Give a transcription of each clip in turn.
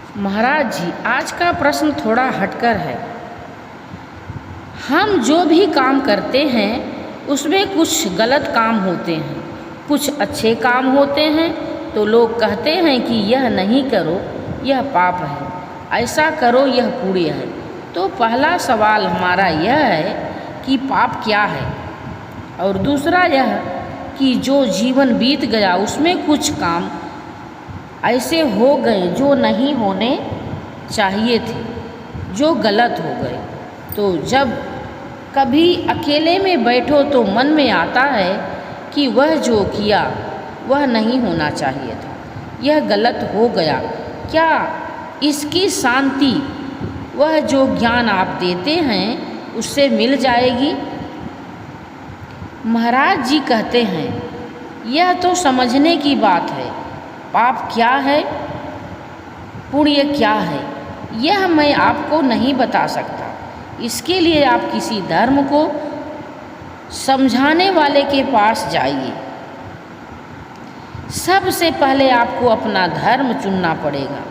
महाराज जी, आज का प्रश्न थोड़ा हटकर है। हम जो भी काम करते हैं उसमें कुछ गलत काम होते हैं, कुछ अच्छे काम होते हैं। तो लोग कहते हैं कि यह नहीं करो, यह पाप है, ऐसा करो, यह पुण्य है। तो पहला सवाल हमारा यह है कि पाप क्या है, और दूसरा यह कि जो जीवन बीत गया उसमें कुछ काम ऐसे हो गए जो नहीं होने चाहिए थे, जो गलत हो गए। तो जब कभी अकेले में बैठो तो मन में आता है कि वह जो किया वह नहीं होना चाहिए था, यह गलत हो गया। क्या इसकी शांति वह जो ज्ञान आप देते हैं उससे मिल जाएगी? महाराज जी कहते हैं यह तो समझने की बात है। पाप क्या है, पुण्य क्या है, यह मैं आपको नहीं बता सकता। इसके लिए आप किसी धर्म को समझाने वाले के पास जाइए। सबसे पहले आपको अपना धर्म चुनना पड़ेगा,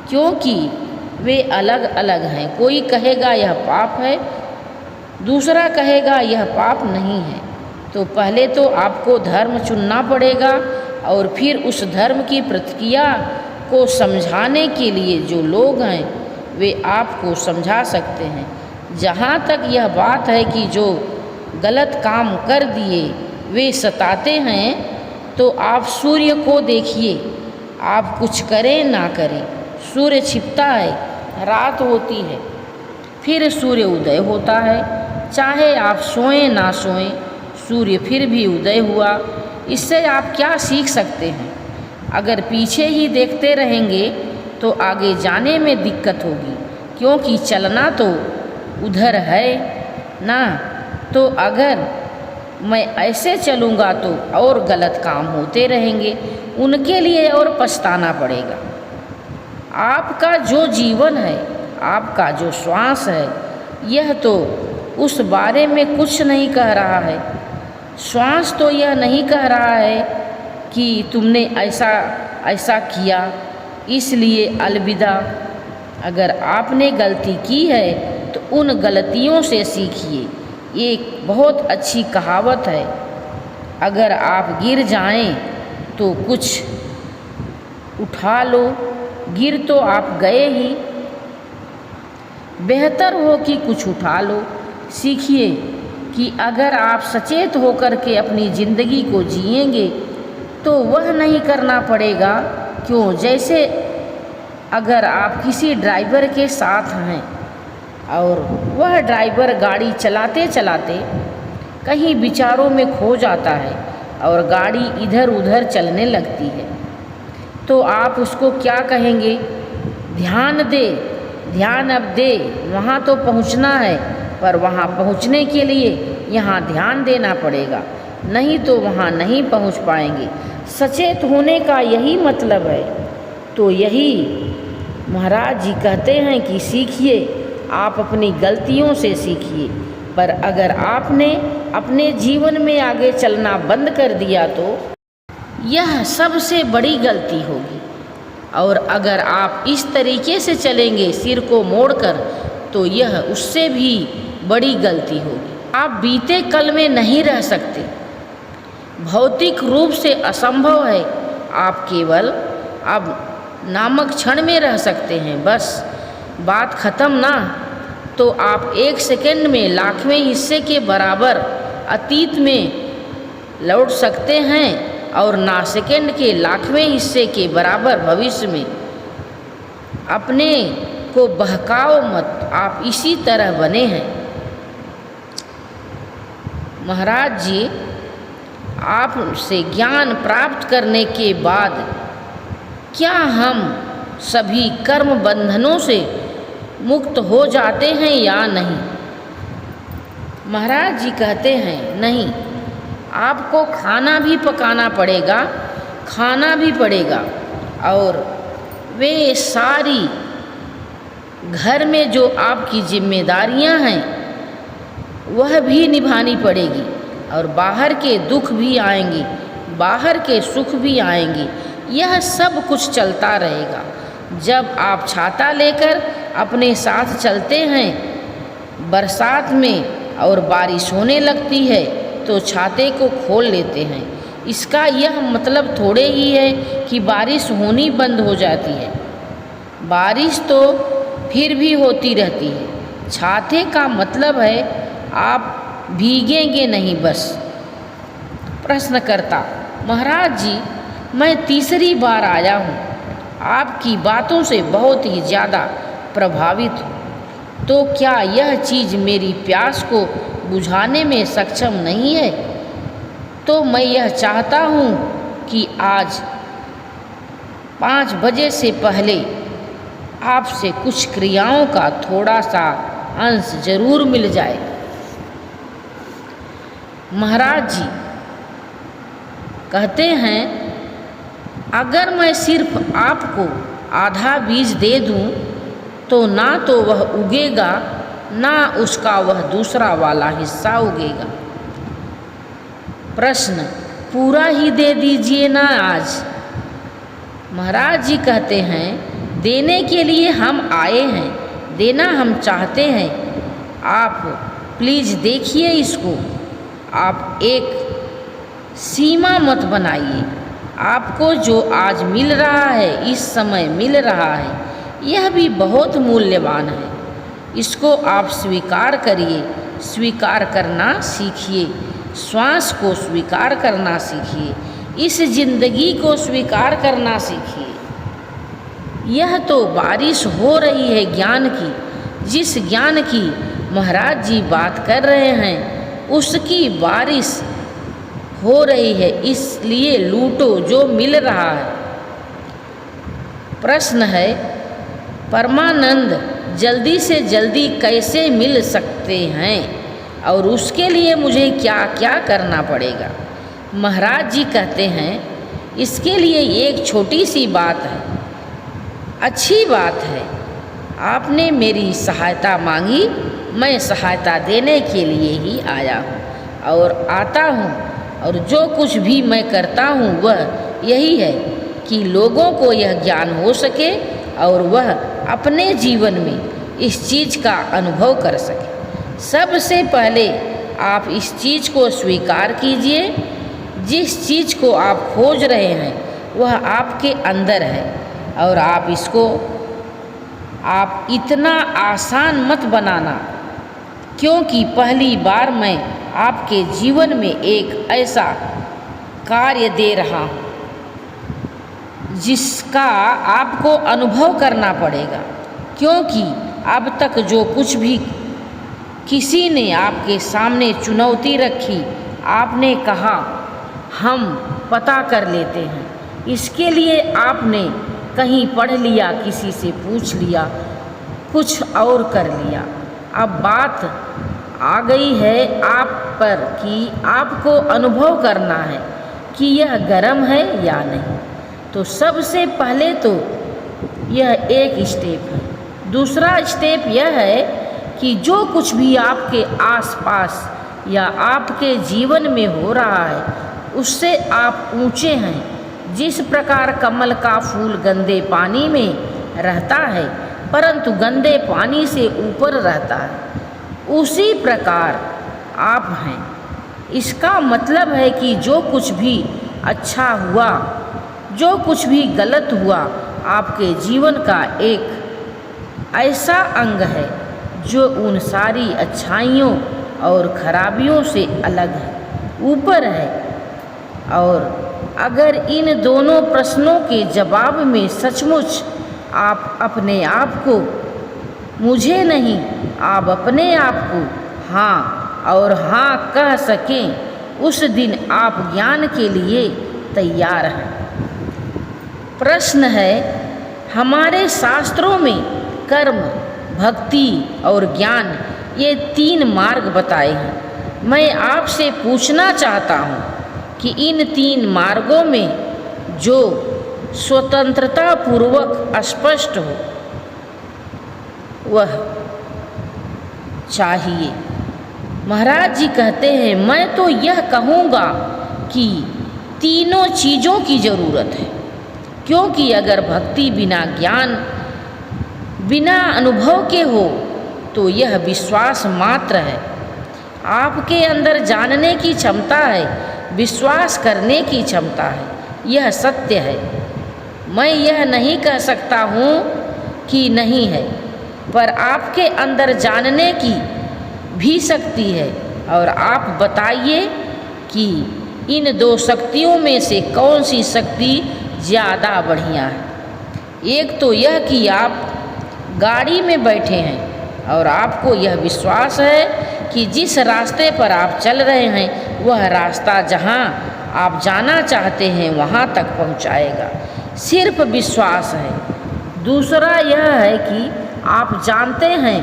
क्योंकि वे अलग अलग हैं। कोई कहेगा यह पाप है, दूसरा कहेगा यह पाप नहीं है। तो पहले तो आपको धर्म चुनना पड़ेगा, और फिर उस धर्म की प्रतिक्रिया को समझाने के लिए जो लोग हैं वे आपको समझा सकते हैं। जहाँ तक यह बात है कि जो गलत काम कर दिए वे सताते हैं, तो आप सूर्य को देखिए। आप कुछ करें ना करें, सूर्य छिपता है, रात होती है, फिर सूर्य उदय होता है। चाहे आप सोएं ना सोएं, सूर्य फिर भी उदय हुआ। इससे आप क्या सीख सकते हैं? अगर पीछे ही देखते रहेंगे तो आगे जाने में दिक्कत होगी, क्योंकि चलना तो उधर है ना। तो अगर मैं ऐसे चलूँगा तो और गलत काम होते रहेंगे, उनके लिए और पछताना पड़ेगा। आपका जो जीवन है, आपका जो श्वास है, यह तो उस बारे में कुछ नहीं कह रहा है। श्वास तो यह नहीं कह रहा है कि तुमने ऐसा ऐसा किया, इसलिए अलविदा। अगर आपने गलती की है तो उन गलतियों से सीखिए। एक बहुत अच्छी कहावत है, अगर आप गिर जाएं तो कुछ उठा लो, गिर तो आप गए ही, बेहतर हो कि कुछ उठा लो। सीखिए कि अगर आप सचेत होकर के अपनी ज़िंदगी को जिएंगे तो वह नहीं करना पड़ेगा। क्यों? जैसे अगर आप किसी ड्राइवर के साथ हैं और वह ड्राइवर गाड़ी चलाते चलाते कहीं विचारों में खो जाता है और गाड़ी इधर उधर चलने लगती है, तो आप उसको क्या कहेंगे? ध्यान दे, ध्यान अब दे, वहाँ तो पहुँचना है, पर वहाँ पहुँचने के लिए यहाँ ध्यान देना पड़ेगा, नहीं तो वहाँ नहीं पहुँच पाएंगे। सचेत होने का यही मतलब है। तो यही महाराज जी कहते हैं कि सीखिए, आप अपनी गलतियों से सीखिए। पर अगर आपने अपने जीवन में आगे चलना बंद कर दिया तो यह सबसे बड़ी गलती होगी। और अगर आप इस तरीके से चलेंगे सिर को मोड़कर, तो यह उससे भी बड़ी गलती होगी। आप बीते कल में नहीं रह सकते, भौतिक रूप से असंभव है। आप केवल अब नामक क्षण में रह सकते हैं, बस बात ख़त्म ना। तो आप एक सेकंड में लाखवें हिस्से के बराबर अतीत में लौट सकते हैं, और ना सेकंड के लाखवें हिस्से के बराबर भविष्य में। अपने को बहकाओ मत, आप इसी तरह बने हैं। महाराज जी, आपसे ज्ञान प्राप्त करने के बाद क्या हम सभी कर्म बंधनों से मुक्त हो जाते हैं या नहीं? महाराज जी कहते हैं नहीं, आपको खाना भी पकाना पड़ेगा, खाना भी पड़ेगा, और वे सारी घर में जो आपकी जिम्मेदारियां हैं वह भी निभानी पड़ेगी, और बाहर के दुख भी आएंगे, बाहर के सुख भी आएंगे। यह सब कुछ चलता रहेगा। जब आप छाता लेकर अपने साथ चलते हैं बरसात में और बारिश होने लगती है तो छाते को खोल लेते हैं, इसका यह मतलब थोड़े ही है कि बारिश होनी बंद हो जाती है। बारिश तो फिर भी होती रहती है। छाते का मतलब है आप भीगेंगे नहीं बस। प्रश्नकर्ता: महाराज जी, मैं तीसरी बार आया हूँ, आपकी बातों से बहुत ही ज़्यादा प्रभावित हूँ, तो क्या यह चीज़ मेरी प्यास को बुझाने में सक्षम नहीं है? तो मैं यह चाहता हूँ कि आज 5 बजे से पहले आपसे कुछ क्रियाओं का थोड़ा सा अंश जरूर मिल जाए। महाराज जी कहते हैं, अगर मैं सिर्फ आपको आधा बीज दे दूं तो ना तो वह उगेगा ना उसका वह दूसरा वाला हिस्सा उगेगा। प्रश्न: पूरा ही दे दीजिए ना आज। महाराज जी कहते हैं, देने के लिए हम आए हैं, देना हम चाहते हैं। आप प्लीज़ देखिए इसको, आप एक सीमा मत बनाइए। आपको जो आज मिल रहा है, इस समय मिल रहा है, यह भी बहुत मूल्यवान है। इसको आप स्वीकार करिए, स्वीकार करना सीखिए, श्वास को स्वीकार करना सीखिए, इस जिंदगी को स्वीकार करना सीखिए। यह तो बारिश हो रही है ज्ञान की, जिस ज्ञान की महाराज जी बात कर रहे हैं उसकी बारिश हो रही है, इसलिए लूटो जो मिल रहा है। प्रश्न है, परमानंद जल्दी से जल्दी कैसे मिल सकते हैं और उसके लिए मुझे क्या क्या करना पड़ेगा? महाराज जी कहते हैं, इसके लिए एक छोटी सी बात है। अच्छी बात है, आपने मेरी सहायता मांगी, मैं सहायता देने के लिए ही आया हूँ और आता हूँ, और जो कुछ भी मैं करता हूँ वह यही है कि लोगों को यह ज्ञान हो सके और वह अपने जीवन में इस चीज़ का अनुभव कर सके। सबसे पहले आप इस चीज़ को स्वीकार कीजिए, जिस चीज़ को आप खोज रहे हैं वह आपके अंदर है, और आप इसको आप इतना आसान मत बनाना, क्योंकि पहली बार मैं आपके जीवन में एक ऐसा कार्य दे रहा हूँ जिसका आपको अनुभव करना पड़ेगा। क्योंकि अब तक जो कुछ भी किसी ने आपके सामने चुनौती रखी, आपने कहा हम पता कर लेते हैं, इसके लिए आपने कहीं पढ़ लिया, किसी से पूछ लिया, कुछ और कर लिया। अब बात आ गई है आप पर कि आपको अनुभव करना है कि यह गर्म है या नहीं। तो सबसे पहले तो यह एक स्टेप है। दूसरा स्टेप यह है कि जो कुछ भी आपके आसपास या आपके जीवन में हो रहा है उससे आप ऊंचे हैं। जिस प्रकार कमल का फूल गंदे पानी में रहता है परंतु गंदे पानी से ऊपर रहता है, उसी प्रकार आप हैं। इसका मतलब है कि जो कुछ भी अच्छा हुआ, जो कुछ भी गलत हुआ, आपके जीवन का एक ऐसा अंग है जो उन सारी अच्छाइयों और खराबियों से अलग है, ऊपर है। और अगर इन दोनों प्रश्नों के जवाब में सचमुच आप अपने आप को, मुझे नहीं, आप अपने आप को हाँ और हाँ कह सकें, उस दिन आप ज्ञान के लिए तैयार हैं। प्रश्न है, हमारे शास्त्रों में कर्म, भक्ति और ज्ञान ये 3 मार्ग बताए हैं। मैं आपसे पूछना चाहता हूँ कि इन 3 मार्गों में जो स्वतंत्रता पूर्वक स्पष्ट हो वह चाहिए। महाराज जी कहते हैं, मैं तो यह कहूँगा कि तीनों चीज़ों की ज़रूरत है, क्योंकि अगर भक्ति बिना ज्ञान, बिना अनुभव के हो तो यह विश्वास मात्र है। आपके अंदर जानने की क्षमता है, विश्वास करने की क्षमता है, यह सत्य है। मैं यह नहीं कह सकता हूँ कि नहीं है, पर आपके अंदर जानने की भी शक्ति है। और आप बताइए कि इन दो शक्तियों में से कौन सी शक्ति ज़्यादा बढ़िया है। एक तो यह कि आप गाड़ी में बैठे हैं और आपको यह विश्वास है कि जिस रास्ते पर आप चल रहे हैं वह रास्ता जहाँ आप जाना चाहते हैं वहाँ तक पहुँचाएगा, सिर्फ विश्वास है। दूसरा यह है कि आप जानते हैं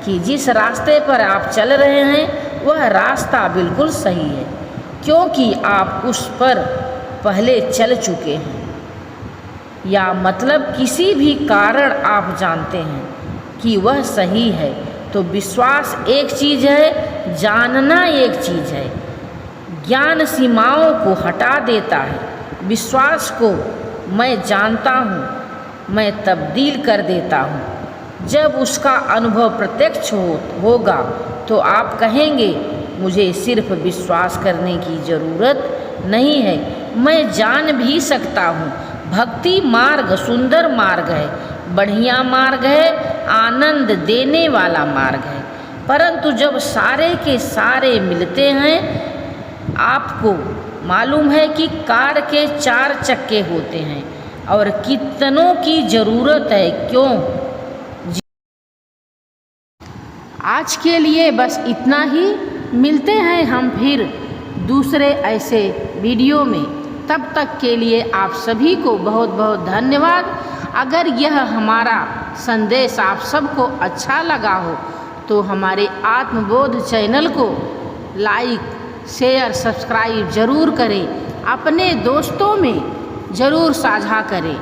कि जिस रास्ते पर आप चल रहे हैं वह रास्ता बिल्कुल सही है, क्योंकि आप उस पर पहले चल चुके हैं। या मतलब किसी भी कारण आप जानते हैं कि वह सही है। तो विश्वास एक चीज़ है, जानना एक चीज़ है। ज्ञान सीमाओं को हटा देता है, विश्वास को मैं जानता हूँ मैं तब्दील कर देता हूँ। जब उसका अनुभव प्रत्यक्ष होगा तो आप कहेंगे मुझे सिर्फ विश्वास करने की ज़रूरत नहीं है, मैं जान भी सकता हूँ। भक्ति मार्ग सुंदर मार्ग है, बढ़िया मार्ग है, आनंद देने वाला मार्ग है। परंतु जब सारे के सारे मिलते हैं, आपको मालूम है कि कार के 4 चक्के होते हैं और कितनों की ज़रूरत है। क्यों? आज के लिए बस इतना ही। मिलते हैं हम फिर दूसरे ऐसे वीडियो में। तब तक के लिए आप सभी को बहुत बहुत धन्यवाद। अगर यह हमारा संदेश आप सबको अच्छा लगा हो तो हमारे आत्मबोध चैनल को लाइक, शेयर, सब्सक्राइब ज़रूर करें। अपने दोस्तों में ज़रूर साझा करें,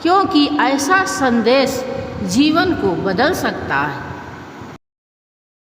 क्योंकि ऐसा संदेश जीवन को बदल सकता है।